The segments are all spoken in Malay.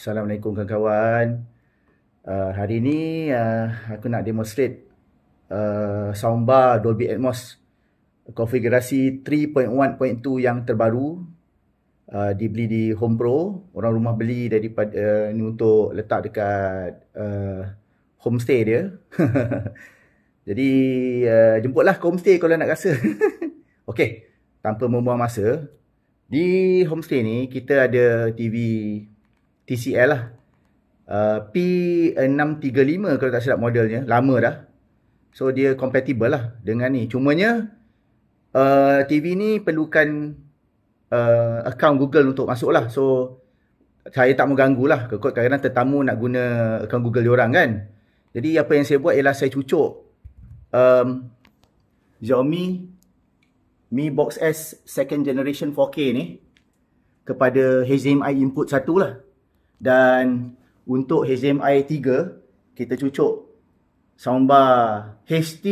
Assalamualaikum kawan-kawan. Hari ni aku nak demonstrate soundbar Dolby Atmos konfigurasi 3.1.2 yang terbaru. Dibeli di Home Pro. Orang rumah beli daripada ni untuk letak dekat homestay dia. Jadi jemputlah ke homestay kalau nak rasa. Okey, tanpa membuang masa, di homestay ni kita ada TV TCL lah. P635 kalau tak silap modelnya. Lama dah. So dia compatible lah dengan ni. Cumanya TV ni perlukan account Google untuk masuk lah. So saya tak mau ganggu lah. Kadang-kadang tetamu nak guna account Google diorang kan. Jadi apa yang saya buat ialah saya cucuk Xiaomi Mi Box S second generation 4K ni kepada HDMI input 1 lah. Dan untuk HDMI 3 kita cucuk soundbar HT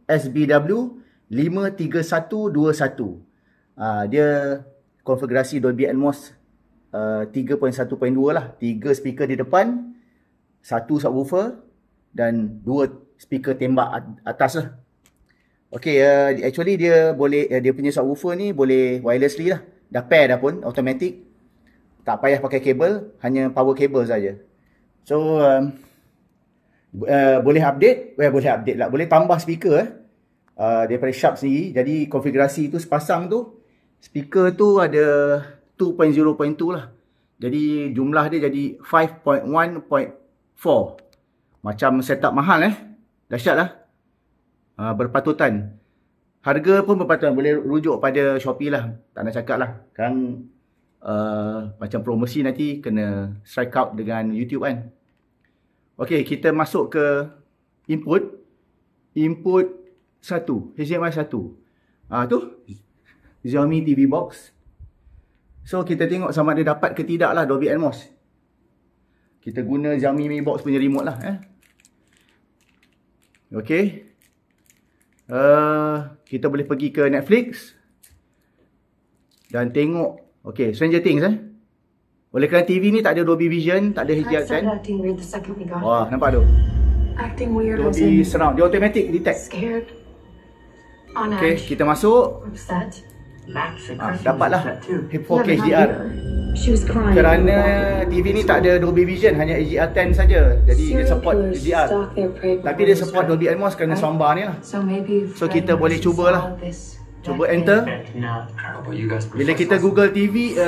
SBW 53121. Dia konfigurasi Dolby Atmos 3.1.2 lah. 3 speaker di depan, 1 subwoofer dan 2 speaker tembak atas lah. Okay, actually dia boleh, dia punya subwoofer ni boleh wirelessly lah. Dah pair dah pun, automatic. Tak payah pakai kabel, hanya power cable saja. So boleh update, boleh tambah speaker daripada Sharp sendiri. Jadi konfigurasi tu sepasang tu, speaker tu ada 2.0.2 lah. Jadi jumlah dia jadi 5.1.4. Macam setup mahal dahsyat lah. Berpatutan. Harga pun berpatutan, boleh rujuk pada Shopee lah. Tak nak cakap lah. Sekarang macam promosi nanti kena strike out dengan YouTube kan. Okey, kita masuk ke input 1, HDMI 1. Tu Xiaomi TV Box. So kita tengok sama ada dapat ke tidak lah Dolby Atmos. Kita guna Xiaomi Mi Box punya remote lah Okey. Kita boleh pergi ke Netflix dan tengok. Okey, Stranger Things Oleh kerana TV ni tak ada Dolby Vision, tak ada HDR10. Wah, nampak tu. Dolby Surround, dia automatic detect. Okey, kita masuk. Dapatlah 4K HDR. Kerana TV ni tak ada Dolby Vision, hanya HDR10 saja. Jadi dia support HDR. Tapi dia support Dolby Atmos kerana soundbar ni lah. So kita boleh cubalah. Cuba enter. Bila kita Google TV,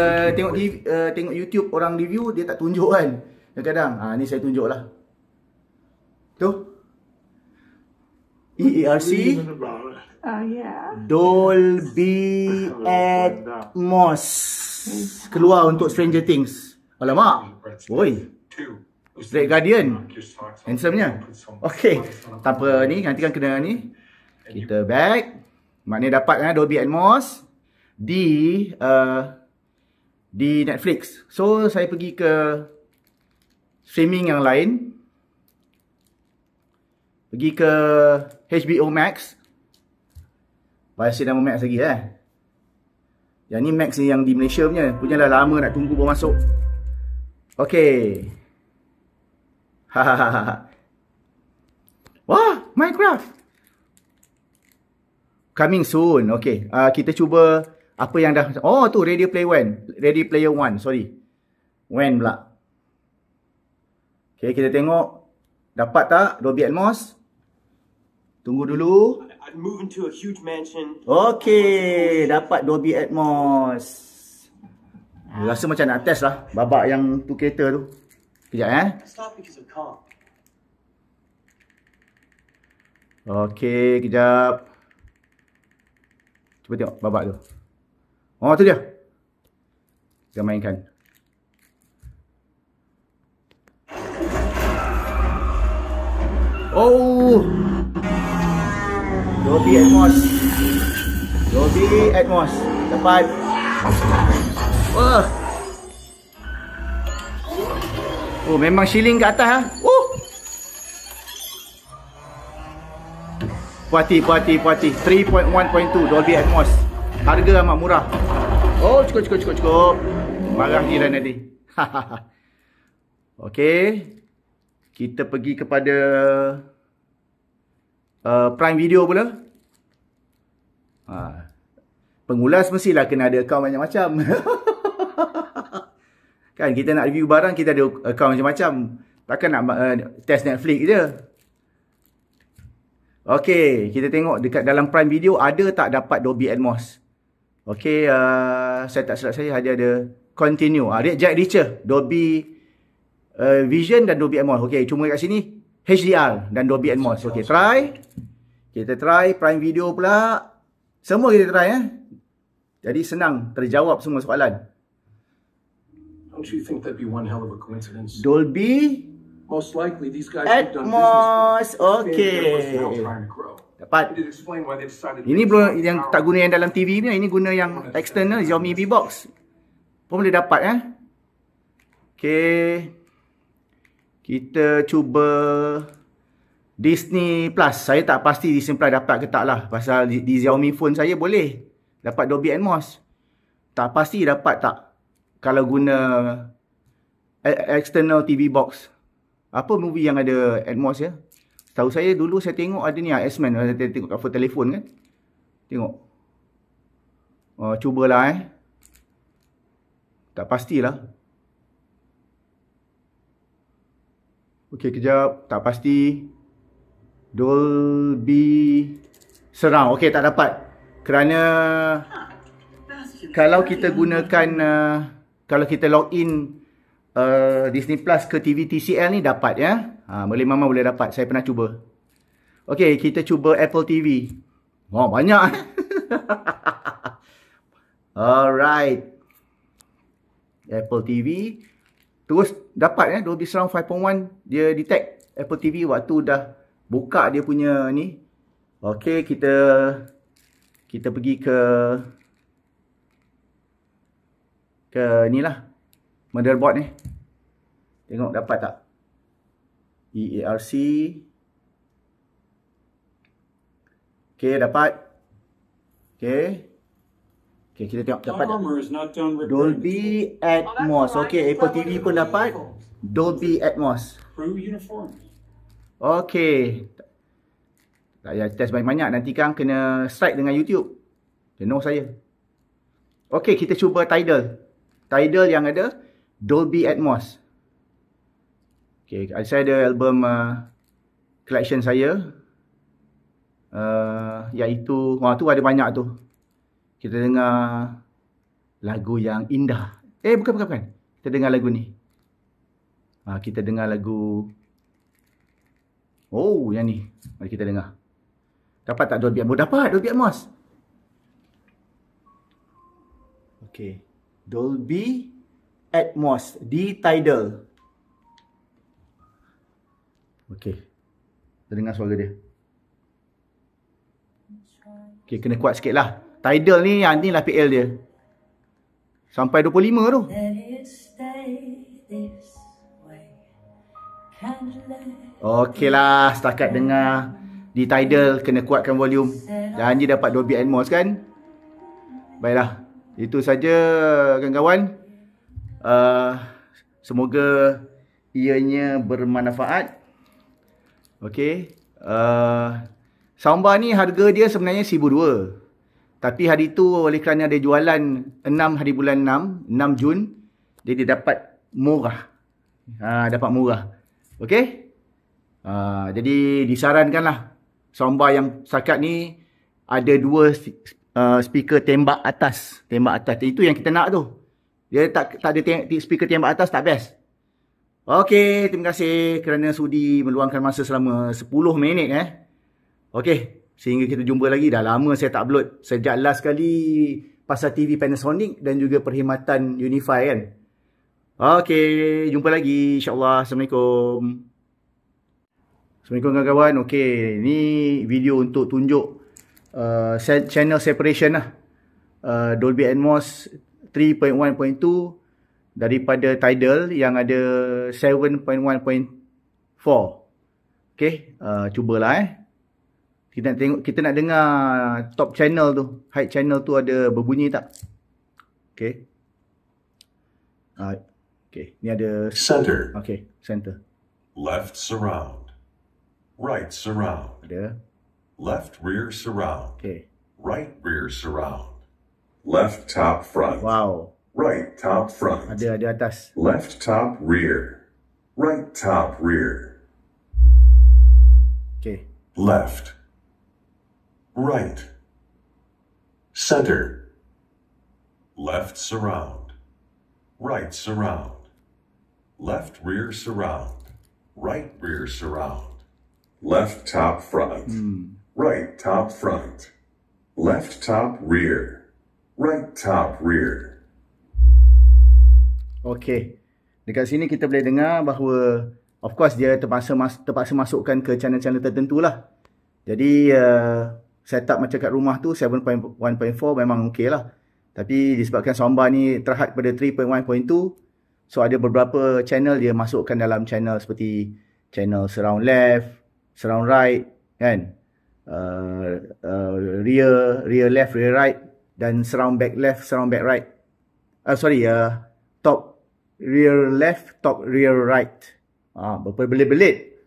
tengok YouTube orang review, dia tak tunjuk kan. Kadang-kadang, ni saya tunjuk lah. Tu. EARC. Dolby Atmos. Keluar untuk Stranger Things. Alamak. Oi. Red Guardian. Handsome-nya. Okay. Tanpa ni, nanti kan kena ni. Kita back. Maknanya dapat Dolby Atmos di Netflix. So saya pergi ke streaming yang lain. Pergi ke HBO Max. Bahasa nama Max lagi Yang ni Max ni yang di Malaysia punya. Punyalah lama nak tunggu baru masuk. Okay. Wah, Minecraft. Coming soon. Okay. Kita cuba apa yang dah. Oh tu Ready Player One. Sorry. When pula. Okay, kita tengok. Dapat tak Dolby Atmos? Tunggu dulu. Okay. Dapat Dolby Atmos. Rasa macam nak test lah. Babak yang tu kereta tu. Kejap Okay, kejap. Cuba tengok babak tu. Oh, tu dia. Kita mainkan. Oh. Dolby Atmos. Dapat. Wah. Oh, memang shilling kat atas Puati 3.1.2 Dolby Atmos. Harga amat murah. Oh, cukup. Marah jiran tadi. Okey. Kita pergi kepada Prime Video pula. Pengulas mestilah kena ada akaun macam-macam. Kan kita nak review barang, kita ada akaun macam-macam. Takkan nak test Netflix je. Okey, kita tengok dekat dalam Prime Video ada tak dapat Dolby Atmos. Okey, saya tak silap saya ada continue. Dia jack richer, Dolby Vision dan Dolby Atmos. Okey, cuma kat sini HDR dan Dolby Atmos. Okey, try. Kita try Prime Video pula. Semua kita try Jadi senang terjawab semua soalan. Don't you think that'd be one hell of a coincidence? Dolby Most likely these guys have done Atmos. business. Okey. Dapat. Ini belum yang tak guna yang dalam TV ni, ini guna yang external Xiaomi Mi Box. Pun boleh dapat Okey. Kita cuba Disney Plus. Saya tak pasti Disney Plus dapat ke tak lah. Pasal di Xiaomi phone saya boleh dapat Dolby Atmos. Tak pasti dapat tak kalau guna external TV box. Apa movie yang ada Atmos ya? Tahu saya dulu saya tengok ada ni X-Men. Saya tengok kat telefon kan. Tengok. Cubalah Tak pastilah. Okey, kejap. Tak pasti. Dolby Surround. Okey, tak dapat. Kerana kalau kita gunakan kalau kita login Disney Plus ke TV TCL ni dapat memang boleh dapat. Saya pernah cuba. Okey, kita cuba Apple TV. Banyak Alright. Apple TV. Terus dapat Dolby Surround 5.1. Dia detect Apple TV waktu dah buka dia punya ni. Okey, kita pergi ke ni lah. Motherboard ni. Tengok dapat tak? EARC. Okey, dapat. Okey. Okey, kita tengok dapat Dolby Atmos. Okey, Apple TV pun dapat Dolby Atmos. Okey. Tak payah test banyak-banyak. Nanti kan kena strike dengan YouTube. Jenuh saya. Okey, kita cuba Tidal. Tidal yang ada Dolby Atmos. Okey, saya ada album collection saya. Iaitu, tu ada banyak tu. Kita dengar lagu yang indah. Bukan. Kita dengar lagu ni. Kita dengar lagu. Yang ni. Mari kita dengar. Dapat tak Dolby Atmos? Dapat Dolby Atmos. Okey. Dolby Atmos di Tidal. Okey. Kita dengar suara dia. Okey, kena kuat sikit lah. Tidal ni, yang ni lah PL dia. Sampai 25 tu. Okey lah, setakat dengar di Tidal, kena kuatkan volume. Janji dapat Dolby Atmos kan. Baiklah, itu saja kawan-kawan. Semoga ianya bermanfaat. Okey. Soundbar ni harga dia sebenarnya RM1,200. Tapi hari tu oleh kerana ada jualan 6 hari bulan 6 Jun, dia dapat murah. Dapat murah. Okey? Jadi disarankanlah soundbar yang setakat ni ada 2 speaker tembak atas. Tembak atas. Itu yang kita nak tu. Dia tak ada speaker tembak atas, tak best. Okey, terima kasih kerana sudi meluangkan masa selama 10 minit Okey. Sehingga kita jumpa lagi. Dah lama saya tak upload. Sejak last kali pasal TV Panasonic dan juga perkhidmatan Unify kan. Okey, jumpa lagi insya-Allah. Assalamualaikum. Assalamualaikum kawan-kawan. Okey, ni video untuk tunjuk channel separation lah. Dolby Atmos 3.1.2 daripada Tidal yang ada 7.1.4. Okey, cubalah Kita nak dengar top channel tu, high channel tu ada berbunyi tak? Okey. Okay, ni ada Center. okay, center. Left surround. Right surround. Ada. Left rear surround. Okay. Right rear surround. Left top front. Wow. Right top front. Ada atas. Left top rear. Right top rear. Okay. Left. Right. Center. Left surround. Right surround. Left rear surround. Right rear surround. Left top front. Right top front. Left top rear. Right top rear. Okay. Dekat sini kita boleh dengar bahawa of course dia terpaksa masukkan ke channel-channel tertentu lah. Jadi setup macam kat rumah tu 7.1.4 memang okey lah. Tapi disebabkan soundbar ni terhad pada 3.1.2, so ada beberapa channel dia masukkan dalam channel seperti channel surround left, surround right, kan, rear left, rear right, dan surround back left, surround back right. Top rear left, top rear right. Berbelit-belit.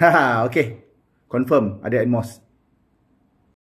Haha, okay. Confirm ada Atmos.